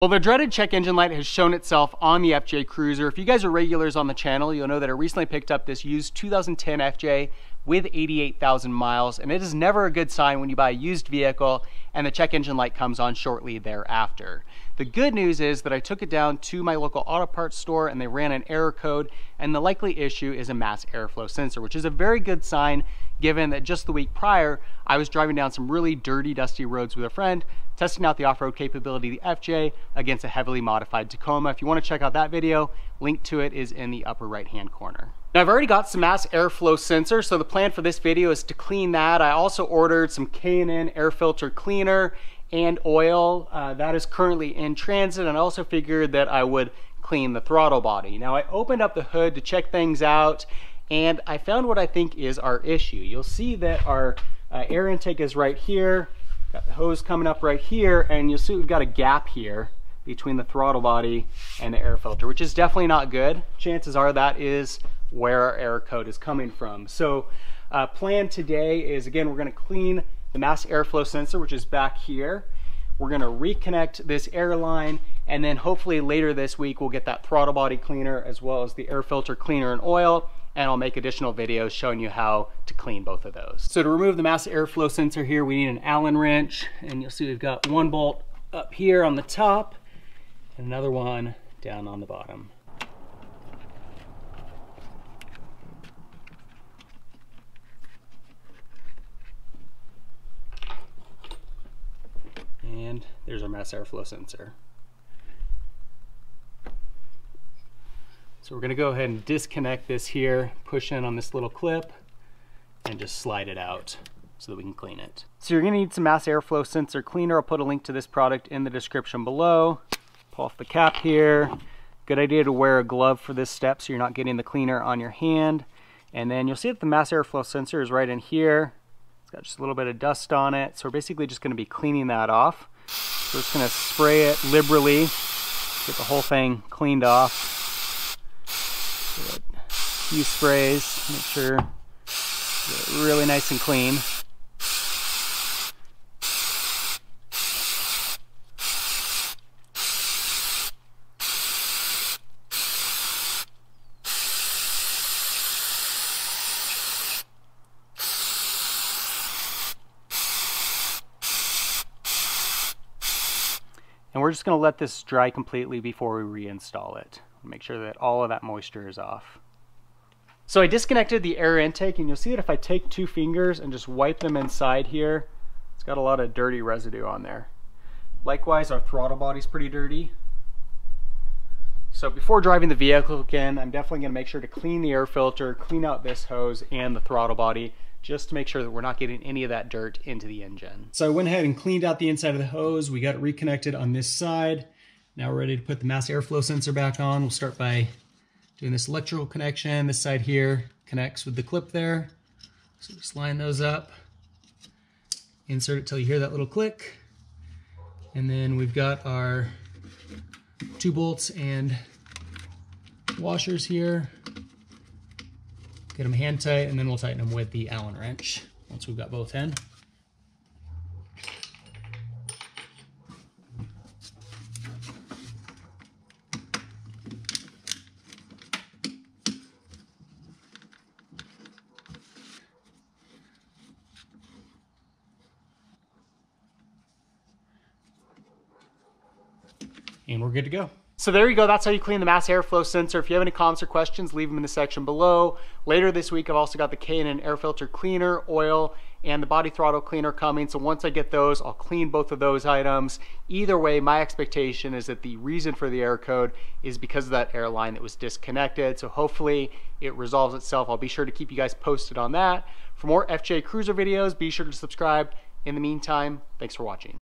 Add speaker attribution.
Speaker 1: Well, the dreaded check engine light has shown itself on the FJ Cruiser. If you guys are regulars on the channel, you'll know that I recently picked up this used 2010 FJ with 88,000 miles, and it is never a good sign when you buy a used vehicle and the check engine light comes on shortly thereafter. The good news is that I took it down to my local auto parts store and they ran an error code, and the likely issue is a mass airflow sensor, which is a very good sign given that just the week prior, I was driving down some really dirty, dusty roads with a friend, testing out the off-road capability of the FJ against a heavily modified Tacoma. If you want to check out that video, link to it is in the upper right-hand corner. Now, I've already got some mass airflow sensor, so the plan for this video is to clean that. I also ordered some K&N air filter cleaner and oil. That is currently in transit, and I also figured that I would clean the throttle body. Now, I opened up the hood to check things out, and I found what I think is our issue. You'll see that our air intake is right here, got the hose coming up right here, and you'll see we've got a gap here between the throttle body and the air filter, which is definitely not good. Chances are that is where our error code is coming from. So plan today is, again, we're going to clean the mass airflow sensor, which is back here. We're going to reconnect this air line, and then hopefully later this week we'll get that throttle body cleaner as well as the air filter cleaner and oil, and I'll make additional videos showing you how to clean both of those. So to remove the mass airflow sensor here, we need an Allen wrench, and you'll see we've got one bolt up here on the top and another one down on the bottom. And there's our mass airflow sensor. So we're going to go ahead and disconnect this here, push in on this little clip, and just slide it out so that we can clean it. So you're going to need some mass airflow sensor cleaner. I'll put a link to this product in the description below. Pull off the cap here. Good idea to wear a glove for this step so you're not getting the cleaner on your hand. And then you'll see that the mass airflow sensor is right in here. It's got just a little bit of dust on it. So we're basically just going to be cleaning that off. So we're just going to spray it liberally, get the whole thing cleaned off. A few sprays, make sure get it really nice and clean. And we're just going to let this dry completely before we reinstall it. Make sure that all of that moisture is off. So I disconnected the air intake, and you'll see that if I take two fingers and just wipe them inside here, it's got a lot of dirty residue on there. Likewise, our throttle body's pretty dirty. So before driving the vehicle again, I'm definitely going to make sure to clean the air filter, clean out this hose and the throttle body, just to make sure that we're not getting any of that dirt into the engine. So I went ahead and cleaned out the inside of the hose. We got it reconnected on this side. Now we're ready to put the mass airflow sensor back on. We'll start by doing this electrical connection. This side here connects with the clip there. So just line those up, insert it till you hear that little click. And then we've got our 2 bolts and washers here. Get them hand tight, and then we'll tighten them with the Allen wrench once we've got both in. And we're good to go. So there you go, that's how you clean the mass airflow sensor. If you have any comments or questions, leave them in the section below. Later this week, I've also got the K&N air filter cleaner, oil, and the body throttle cleaner coming. So once I get those, I'll clean both of those items. Either way, my expectation is that the reason for the error code is because of that air line that was disconnected. So hopefully it resolves itself. I'll be sure to keep you guys posted on that. For more FJ Cruiser videos, be sure to subscribe. In the meantime, thanks for watching.